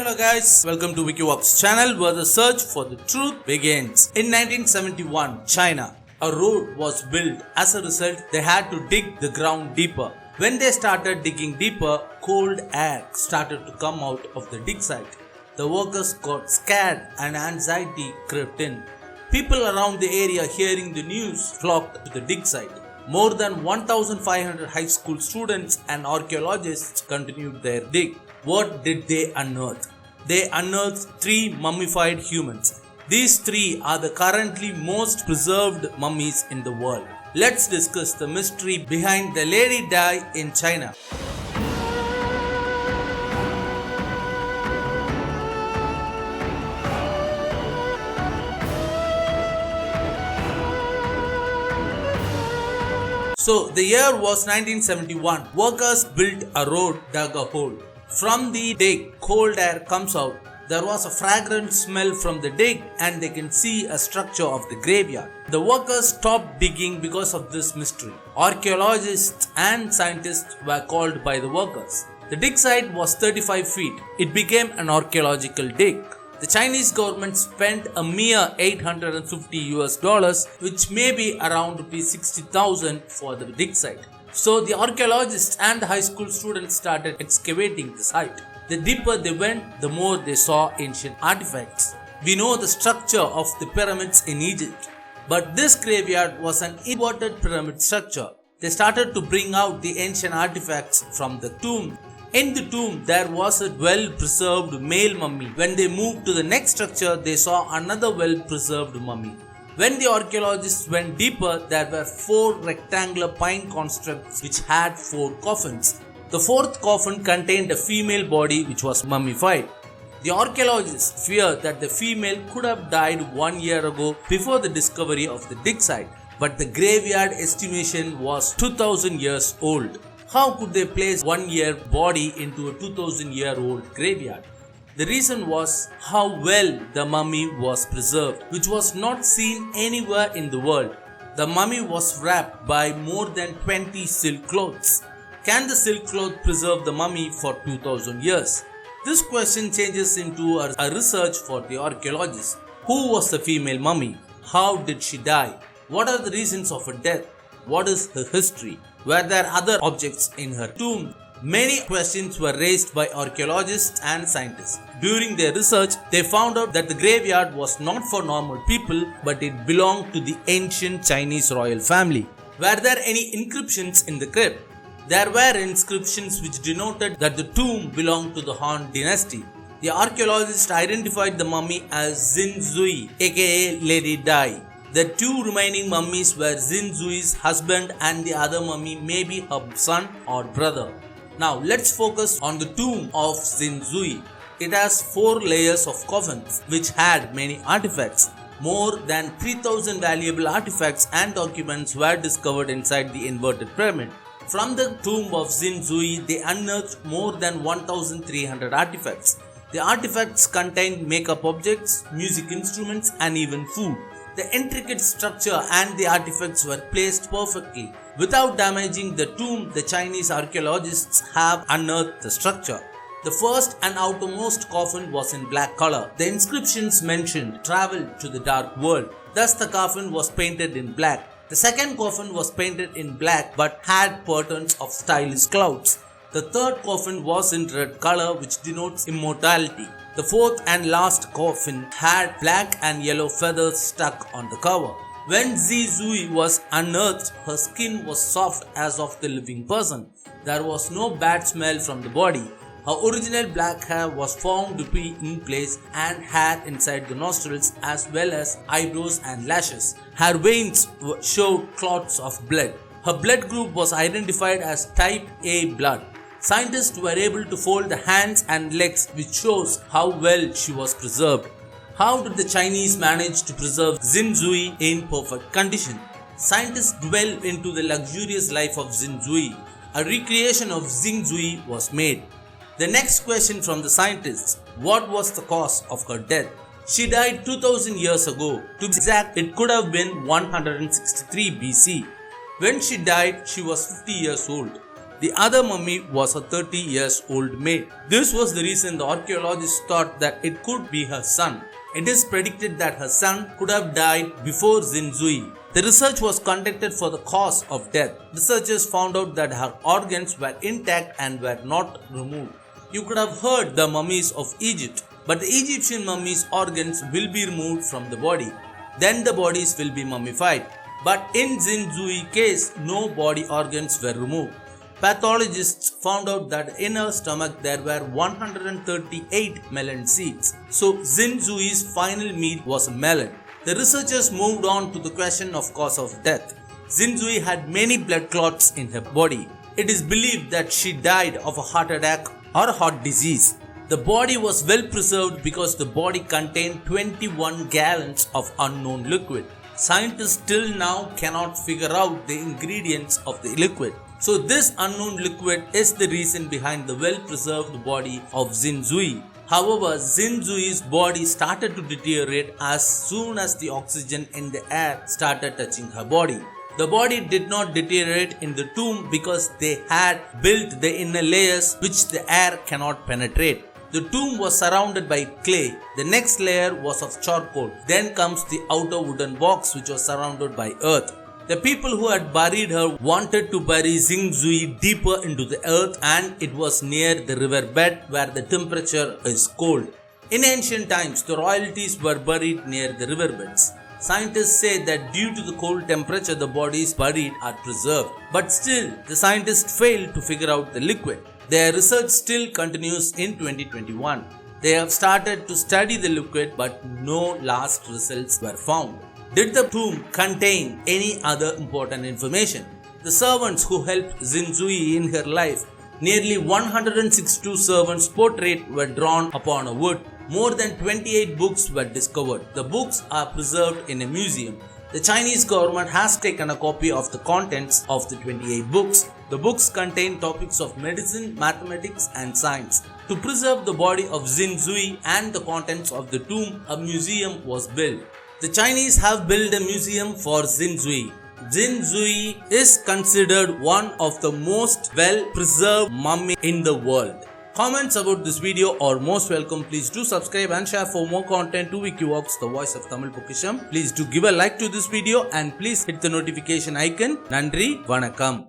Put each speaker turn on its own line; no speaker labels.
Hello guys, welcome to WIKI VOX channel where the search for the truth begins. In 1971, China, a road was built. As a result, they had to dig the ground deeper. When they started digging deeper, cold air started to come out of the dig site. The workers got scared and anxiety crept in. People around the area hearing the news flocked to the dig site. More than 1,500 high school students and archaeologists continued their dig. What did they unearth? They unearthed 3 mummified humans. These 3 are the currently most preserved mummies in the world. Let's discuss the mystery behind the Lady Di in China. So the year was 1971. Workers built a road, dug a hole. From the dig, cold air comes out. There was a fragrant smell from the dig and they can see a structure of the graveyard. The workers stopped digging because of this mystery. Archaeologists and scientists were called by the workers. The dig site was 35 feet. It became an archaeological dig. The Chinese government spent a mere $850, which may be around ₹60,000 for the dig site. So the archaeologists and the high school students started excavating the site. The deeper they went, the more they saw ancient artifacts. We know the structure of the pyramids in Egypt, but this graveyard was an inverted pyramid structure. They started to bring out the ancient artifacts from the tomb. In the tomb, there was a well-preserved male mummy. When they moved to the next structure, they saw another well-preserved mummy. When the archaeologists went deeper, there were 4 rectangular pine constructs which had 4 coffins. The 4th coffin contained a female body which was mummified. The archaeologists feared that the female could have died 1 year ago before the discovery of the dig site, but the graveyard estimation was 2,000 years old. How could they place 1 year body into a 2,000-year-old graveyard? The reason was how well the mummy was preserved, which was not seen anywhere in the world. The mummy was wrapped by more than 20 silk cloths. Can the silk cloth preserve the mummy for 2,000 years? This question changes into a research for the archaeologists. Who was the female mummy? How did she die? What are the reasons of her death? What is her history? Were there other objects in her tomb? Many questions were raised by archaeologists and scientists. During their research, they found out that the graveyard was not for normal people, but it belonged to the ancient Chinese royal family. Were there any inscriptions in the crypt? There were inscriptions which denoted that the tomb belonged to the Han dynasty. The archaeologists identified the mummy as Xin Zhui, aka Lady Di. The 2 remaining mummies were Xin Zhui's husband and the other mummy may be her son or brother. Now let's focus on the tomb of Xin Zhui. It has 4 layers of coffins which had many artifacts. More than 3,000 valuable artifacts and documents were discovered inside the inverted pyramid. From the tomb of Xin Zhui, they unearthed more than 1,300 artifacts. The artifacts contained makeup objects, music instruments and even food. The intricate structure and the artifacts were placed perfectly. Without damaging the tomb, the Chinese archaeologists have unearthed the structure. The first and outermost coffin was in black color. The inscriptions mentioned traveled to the dark world. Thus the coffin was painted in black. The second coffin was painted in black but had patterns of stylish clouds. The third coffin was in red color which denotes immortality. The 4th and last coffin had black and yellow feathers stuck on the cover. When Xin Zhui was unearthed, her skin was soft as of the living person. There was no bad smell from the body. Her original black hair was found to be in place and had inside the nostrils as well as eyebrows and lashes. Her veins showed clots of blood. Her blood group was identified as type A blood. Scientists were able to fold the hands and legs, which shows how well she was preserved. How did the Chinese manage to preserve Xin Zhui in perfect condition? Scientists delved into the luxurious life of Xin Zhui. A recreation of Xin Zhui was made. The next question from the scientists: what was the cause of her death? She died 2000 years ago. To be exact, it could have been 163 BC. When she died, she was 50 years old. The other mummy was a 30 years old maid. This was the reason the archaeologists thought that it could be her son. It is predicted that her son could have died before Xin Zhui. The research was conducted for the cause of death. Researchers found out that her organs were intact and were not removed. You could have heard the mummies of Egypt, but the Egyptian mummies' organs will be removed from the body. Then the bodies will be mummified. But in Xin Zhui's case, no body organs were removed. Pathologists found out that in her stomach there were 138 melon seeds. So Xin Zhui's final meal was a melon. The researchers moved on to the question of cause of death. Xin Zhui had many blood clots in her body. It is believed that she died of a heart attack or heart disease. The body was well preserved because the body contained 21 gallons of unknown liquid. Scientists still now cannot figure out the ingredients of the liquid. So this unknown liquid is the reason behind the well-preserved body of Xin Zhui. However, Xin Zhui's body started to deteriorate as soon as the oxygen in the air started touching her body. The body did not deteriorate in the tomb because they had built the inner layers which the air cannot penetrate. The tomb was surrounded by clay. The next layer was of charcoal. Then comes the outer wooden box which was surrounded by earth. The people who had buried her wanted to bury Xin Zhui deeper into the earth, and it was near the river bed where the temperature is cold. In ancient times, the royalties were buried near the riverbeds. Scientists say that due to the cold temperature, the bodies buried are preserved. But still, the scientists failed to figure out the liquid. Their research still continues in 2021. They have started to study the liquid, but no last results were found. Did the tomb contain any other important information? The servants who helped Xin Zhui in her life, nearly 162 servants' portraits were drawn upon a wood. More than 28 books were discovered. The books are preserved in a museum. The Chinese government has taken a copy of the contents of the 28 books. The books contain topics of medicine, mathematics, and science. To preserve the body of Xin Zhui and the contents of the tomb, a museum was built. The Chinese have built a museum for Xin Zhui. Xin Zhui is considered one of the most well-preserved mummy in the world. Comments about this video are most welcome. Please do subscribe and share for more content to WIKI VOX, the voice of Tamil Pokkisham. Please do give a like to this video and please hit the notification icon. Nandri, Vanakkam.